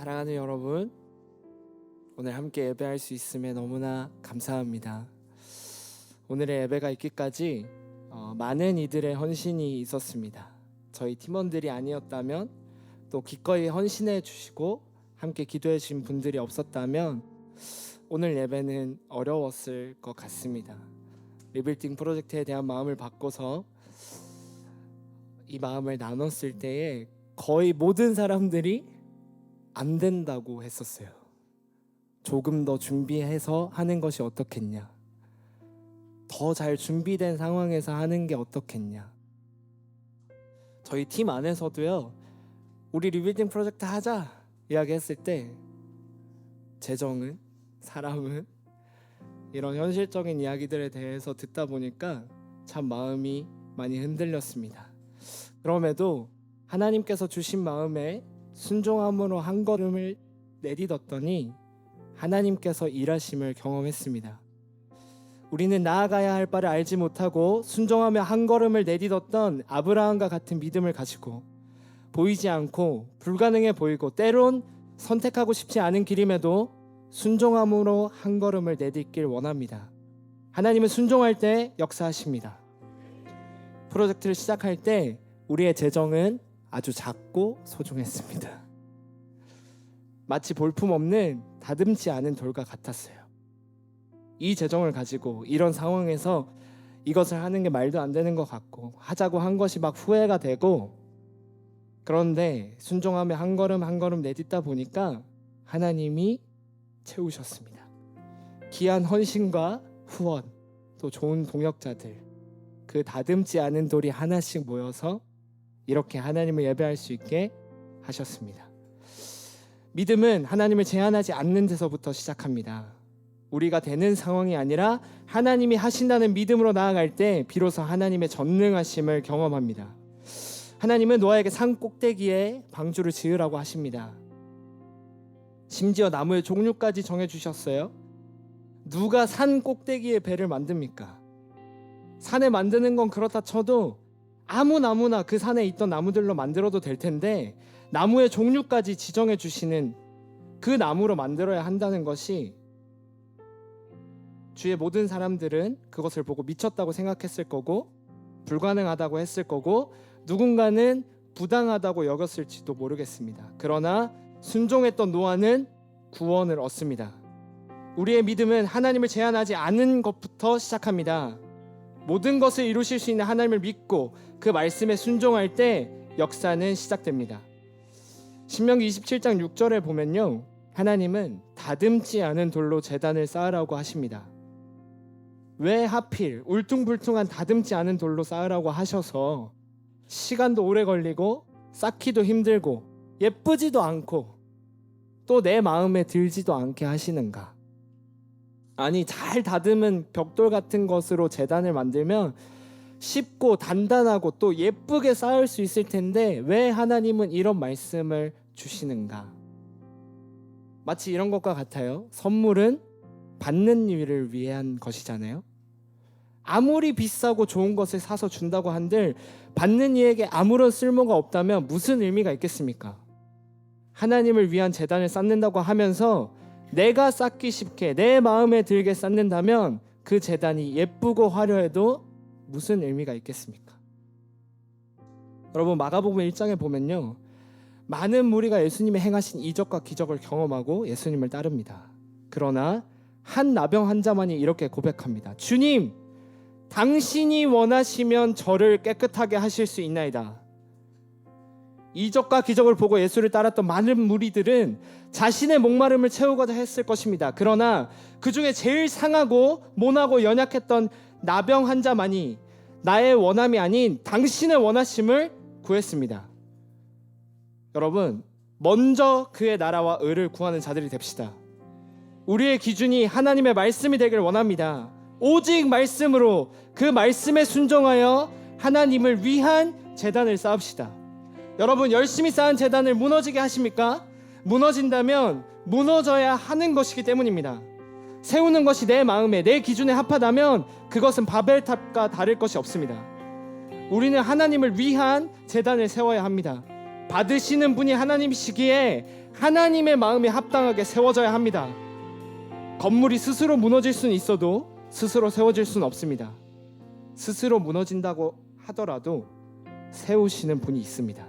사랑하는 여러분, 오늘 함께 예배할 수 있음에 너무나 감사합니다. 오늘의 예배가 있기까지 많은 이들의 헌신이 있었습니다. 저희 팀원들이 아니었다면, 또 기꺼이 헌신해 주시고 함께 기도해 주신 분들이 없었다면 오늘 예배는 어려웠을 것 같습니다. 리빌딩 프로젝트에 대한 마음을 바꿔서 이 마음을 나눴을 때에 거의 모든 사람들이 안 된다고 했었어요. 조금 더 준비해서 하는 것이 어떻겠냐, 더 잘 준비된 상황에서 하는 게 어떻겠냐. 저희 팀 안에서도요, 우리 리빌딩 프로젝트 하자 이야기했을 때 재정은, 사람은, 이런 현실적인 이야기들에 대해서 듣다 보니까 참 마음이 많이 흔들렸습니다. 그럼에도 하나님께서 주신 마음에 순종함으로 한 걸음을 내딛었더니 하나님께서 일하심을 경험했습니다. 우리는 나아가야 할 바를 알지 못하고 순종하며 한 걸음을 내딛었던 아브라함과 같은 믿음을 가지고, 보이지 않고 불가능해 보이고 때론 선택하고 싶지 않은 길임에도 순종함으로 한 걸음을 내딛길 원합니다. 하나님은 순종할 때 역사하십니다. 프로젝트를 시작할 때 우리의 재정은 아주 작고 소중했습니다. 마치 볼품없는 다듬지 않은 돌과 같았어요. 이 재정을 가지고 이런 상황에서 이것을 하는 게 말도 안 되는 것 같고, 하자고 한 것이 막 후회가 되고, 그런데 순종하며 한 걸음 한 걸음 내딛다 보니까 하나님이 채우셨습니다. 귀한 헌신과 후원, 또 좋은 동역자들, 그 다듬지 않은 돌이 하나씩 모여서 이렇게 하나님을 예배할 수 있게 하셨습니다. 믿음은 하나님을 제한하지 않는 데서부터 시작합니다. 우리가 되는 상황이 아니라 하나님이 하신다는 믿음으로 나아갈 때 비로소 하나님의 전능하심을 경험합니다. 하나님은 노아에게 산 꼭대기에 방주를 지으라고 하십니다. 심지어 나무의 종류까지 정해주셨어요. 누가 산 꼭대기에 배를 만듭니까? 산에 만드는 건 그렇다 쳐도 아무 나무나 그 산에 있던 나무들로 만들어도 될 텐데, 나무의 종류까지 지정해 주시는 그 나무로 만들어야 한다는 것이, 주위의 모든 사람들은 그것을 보고 미쳤다고 생각했을 거고, 불가능하다고 했을 거고, 누군가는 부당하다고 여겼을지도 모르겠습니다. 그러나 순종했던 노아는 구원을 얻습니다. 우리의 믿음은 하나님을 제한하지 않은 것부터 시작합니다. 모든 것을 이루실 수 있는 하나님을 믿고 그 말씀에 순종할 때 역사는 시작됩니다. 신명기 27장 6절에 보면요, 하나님은 다듬지 않은 돌로 제단을 쌓으라고 하십니다. 왜 하필 울퉁불퉁한 다듬지 않은 돌로 쌓으라고 하셔서 시간도 오래 걸리고 쌓기도 힘들고 예쁘지도 않고 또 내 마음에 들지도 않게 하시는가? 아니, 잘 다듬은 벽돌 같은 것으로 제단을 만들면 쉽고 단단하고 또 예쁘게 쌓을 수 있을 텐데 왜 하나님은 이런 말씀을 주시는가? 마치 이런 것과 같아요. 선물은 받는 이를 위한 것이잖아요. 아무리 비싸고 좋은 것을 사서 준다고 한들 받는 이에게 아무런 쓸모가 없다면 무슨 의미가 있겠습니까? 하나님을 위한 제단을 쌓는다고 하면서 내가 쌓기 쉽게 내 마음에 들게 쌓는다면 그 제단이 예쁘고 화려해도 무슨 의미가 있겠습니까? 여러분, 마가복음 1장에 보면요, 많은 무리가 예수님의 행하신 이적과 기적을 경험하고 예수님을 따릅니다. 그러나 한 나병 환자만이 이렇게 고백합니다. 주님, 당신이 원하시면 저를 깨끗하게 하실 수 있나이다. 이적과 기적을 보고 예수를 따랐던 많은 무리들은 자신의 목마름을 채우고자 했을 것입니다. 그러나 그 중에 제일 상하고 모나고 연약했던 나병 환자만이 나의 원함이 아닌 당신의 원하심을 구했습니다. 여러분, 먼저 그의 나라와 의를 구하는 자들이 됩시다. 우리의 기준이 하나님의 말씀이 되길 원합니다. 오직 말씀으로 그 말씀에 순종하여 하나님을 위한 제단을 쌓읍시다. 여러분, 열심히 쌓은 제단을 무너지게 하십니까? 무너진다면 무너져야 하는 것이기 때문입니다. 세우는 것이 내 마음에, 내 기준에 합하다면 그것은 바벨탑과 다를 것이 없습니다. 우리는 하나님을 위한 제단을 세워야 합니다. 받으시는 분이 하나님이시기에 하나님의 마음에 합당하게 세워져야 합니다. 건물이 스스로 무너질 수는 있어도 스스로 세워질 수는 없습니다. 스스로 무너진다고 하더라도 세우시는 분이 있습니다.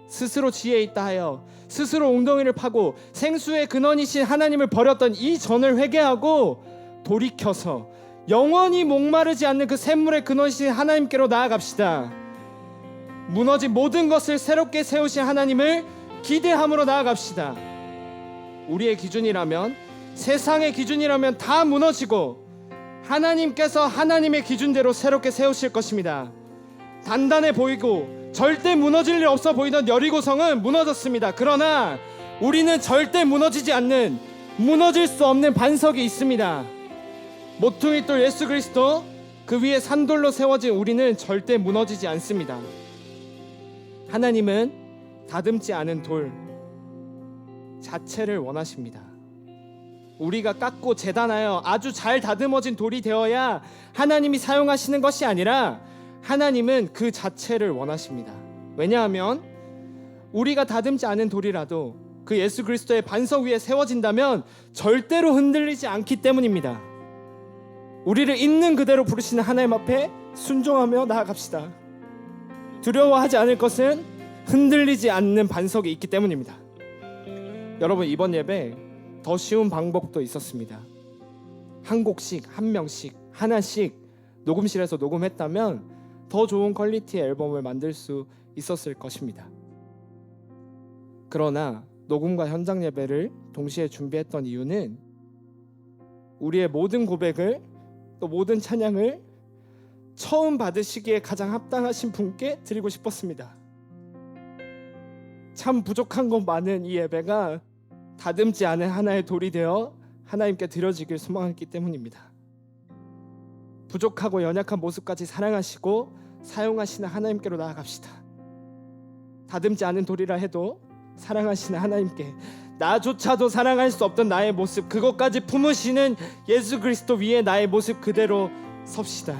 스스로 지혜 있다 하여 스스로 웅덩이를 파고 생수의 근원이신 하나님을 버렸던 이 전을 회개하고 돌이켜서 영원히 목마르지 않는 그 샘물의 근원이신 하나님께로 나아갑시다. 무너진 모든 것을 새롭게 세우신 하나님을 기대함으로 나아갑시다. 우리의 기준이라면, 세상의 기준이라면 다 무너지고 하나님께서 하나님의 기준대로 새롭게 세우실 것입니다. 단단해 보이고 절대 무너질 일 없어 보이던 여리고성은 무너졌습니다. 그러나 우리는 절대 무너지지 않는, 무너질 수 없는 반석이 있습니다. 모퉁이 돌 예수 그리스도, 그 위에 산돌로 세워진 우리는 절대 무너지지 않습니다. 하나님은 다듬지 않은 돌 자체를 원하십니다. 우리가 깎고 재단하여 아주 잘 다듬어진 돌이 되어야 하나님이 사용하시는 것이 아니라 하나님은 그 자체를 원하십니다. 왜냐하면 우리가 다듬지 않은 돌이라도 그 예수 그리스도의 반석 위에 세워진다면 절대로 흔들리지 않기 때문입니다. 우리를 있는 그대로 부르시는 하나님 앞에 순종하며 나아갑시다. 두려워하지 않을 것은 흔들리지 않는 반석이 있기 때문입니다. 여러분, 이번 예배 더 쉬운 방법도 있었습니다. 한 곡씩, 한 명씩, 하나씩 녹음실에서 녹음했다면 더 좋은 퀄리티의 앨범을 만들 수 있었을 것입니다. 그러나 녹음과 현장 예배를 동시에 준비했던 이유는 우리의 모든 고백을, 또 모든 찬양을 처음 받으시기에 가장 합당하신 분께 드리고 싶었습니다. 참 부족한 것 많은 이 예배가 다듬지 않은 하나의 돌이 되어 하나님께 드려지길 소망했기 때문입니다. 부족하고 연약한 모습까지 사랑하시고 사용하시는 하나님께로 나아갑시다. 다듬지 않은 돌이라 해도 사랑하시는 하나님께, 나조차도 사랑할 수 없던 나의 모습, 그것까지 품으시는 예수 그리스도 위에 나의 모습 그대로 섭시다.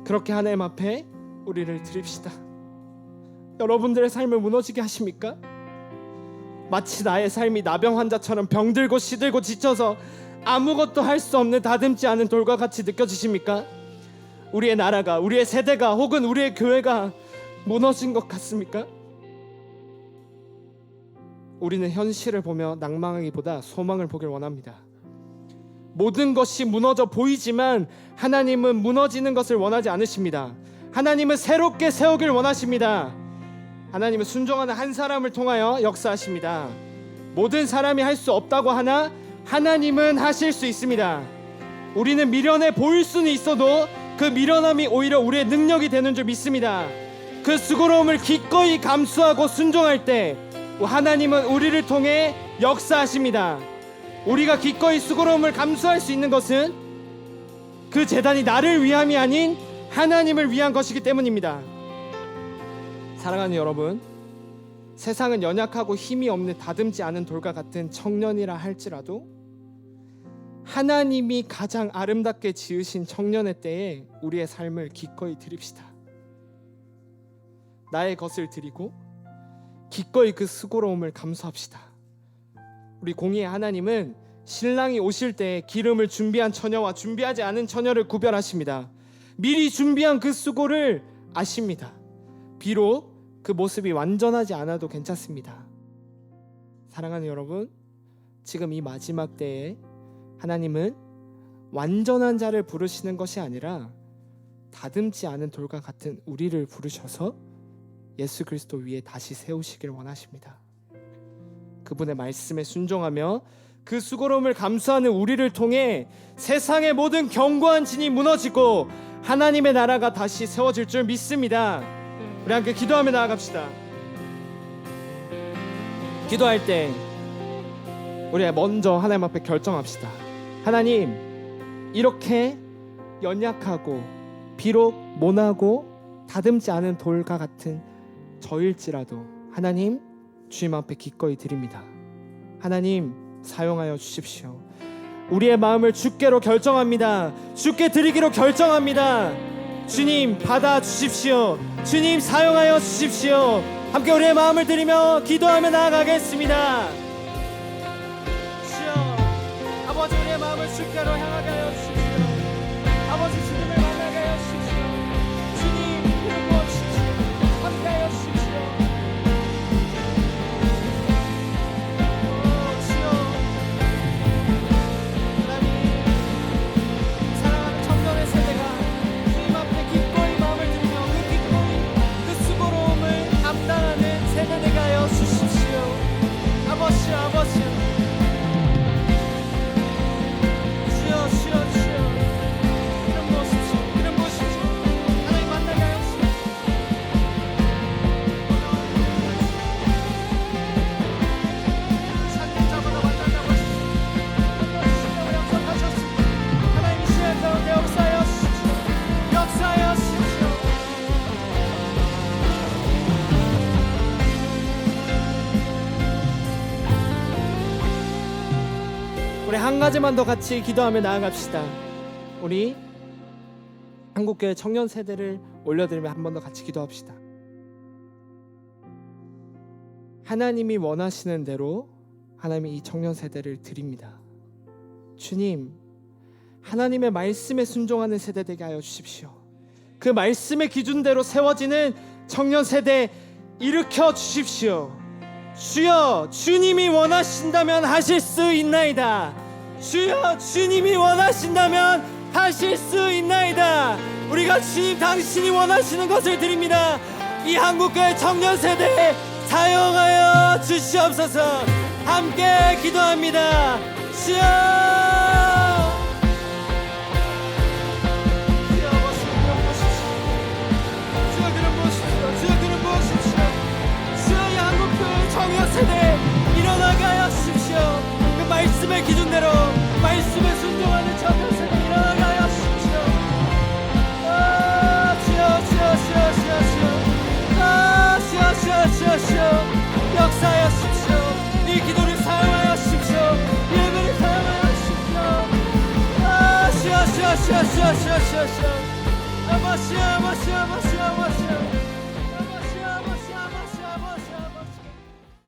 그렇게 하나님 앞에 우리를 드립시다. 여러분들의 삶을 무너지게 하십니까? 마치 나의 삶이 나병 환자처럼 병들고 시들고 지쳐서 아무것도 할 수 없는 다듬지 않은 돌과 같이 느껴지십니까? 우리의 나라가, 우리의 세대가, 혹은 우리의 교회가 무너진 것 같습니까? 우리는 현실을 보며 낭망하기보다 소망을 보길 원합니다. 모든 것이 무너져 보이지만 하나님은 무너지는 것을 원하지 않으십니다. 하나님은 새롭게 세우길 원하십니다. 하나님은 순종하는 한 사람을 통하여 역사하십니다. 모든 사람이 할 수 없다고 하나 하나님은 하실 수 있습니다. 우리는 미련해 보일 수는 있어도 그 미련함이 오히려 우리의 능력이 되는 줄 믿습니다. 그 수고로움을 기꺼이 감수하고 순종할 때 하나님은 우리를 통해 역사하십니다. 우리가 기꺼이 수고로움을 감수할 수 있는 것은 그 제단이 나를 위함이 아닌 하나님을 위한 것이기 때문입니다. 사랑하는 여러분, 세상은 연약하고 힘이 없는 다듬지 않은 돌과 같은 청년이라 할지라도 하나님이 가장 아름답게 지으신 청년의 때에 우리의 삶을 기꺼이 드립시다. 나의 것을 드리고 기꺼이 그 수고로움을 감수합시다. 우리 공의의 하나님은 신랑이 오실 때 기름을 준비한 처녀와 준비하지 않은 처녀를 구별하십니다. 미리 준비한 그 수고를 아십니다. 비록 그 모습이 완전하지 않아도 괜찮습니다. 사랑하는 여러분, 지금 이 마지막 때에 하나님은 완전한 자를 부르시는 것이 아니라 다듬지 않은 돌과 같은 우리를 부르셔서 예수 그리스도 위에 다시 세우시길 원하십니다. 그분의 말씀에 순종하며 그 수고로움을 감수하는 우리를 통해 세상의 모든 견고한 진이 무너지고 하나님의 나라가 다시 세워질 줄 믿습니다. 우리 함께 기도하며 나아갑시다. 기도할 때 우리 먼저 하나님 앞에 결정합시다. 하나님, 이렇게 연약하고 비록 모나고 다듬지 않은 돌과 같은 저일지라도 하나님, 주님 앞에 기꺼이 드립니다. 하나님, 사용하여 주십시오. 우리의 마음을 주께로 결정합니다. 주께 드리기로 결정합니다. 주님, 받아 주십시오. 주님, 사용하여 주십시오. 함께 우리의 마음을 드리며 기도하며 나아가겠습니다. 주여, 아버지 우리의 마음을 주께로 향하게 하여 주십시오. 아버지 주님을 만나게 하여 주십시오. 주님 이름 부어주십시오. 함께 하여 주십시오. 주여, 하나님 사랑하는 청년의 세대가 주님 앞에 기꺼이 마음을 드리며 그 기꺼이 그 수고로움을 감당하는 세대 되게 하여 주십시오. 아버지요, 아버지요. 우리 한 가지만 더 같이 기도하며 나아갑시다. 우리 한국교회 청년 세대를 올려드리며 한 번 더 같이 기도합시다. 하나님이 원하시는 대로 하나님이 이 청년 세대를 드립니다. 주님, 하나님의 말씀에 순종하는 세대 되게 하여 주십시오. 그 말씀의 기준대로 세워지는 청년 세대 일으켜 주십시오. 주여, 주님이 원하신다면 하실 수 있나이다. 주여, 주님이 원하신다면 하실 수 있나이다. 우리가 주님 당신이 원하시는 것을 드립니다. 이 한국교회 청년 세대에 사용하여 주시옵소서. 함께 기도합니다. 주여, 청년 세대 일어나게 하여 주십시오. 그 말씀의 기준대로 말씀에 순종하는 청년 세대 일어나게 하여 주십시오. 주여, 주여, 주여, 주여, 주여, 주여, 주여, 주여, 역사하여 주십시오. 이 기도를 사용하여 주십시오. 예배를 사용하여 주십시오. 주여, 주여, 주여, 주여, 주여, 주여, 주여, 아버지, 아버지, 아버지, 아버지.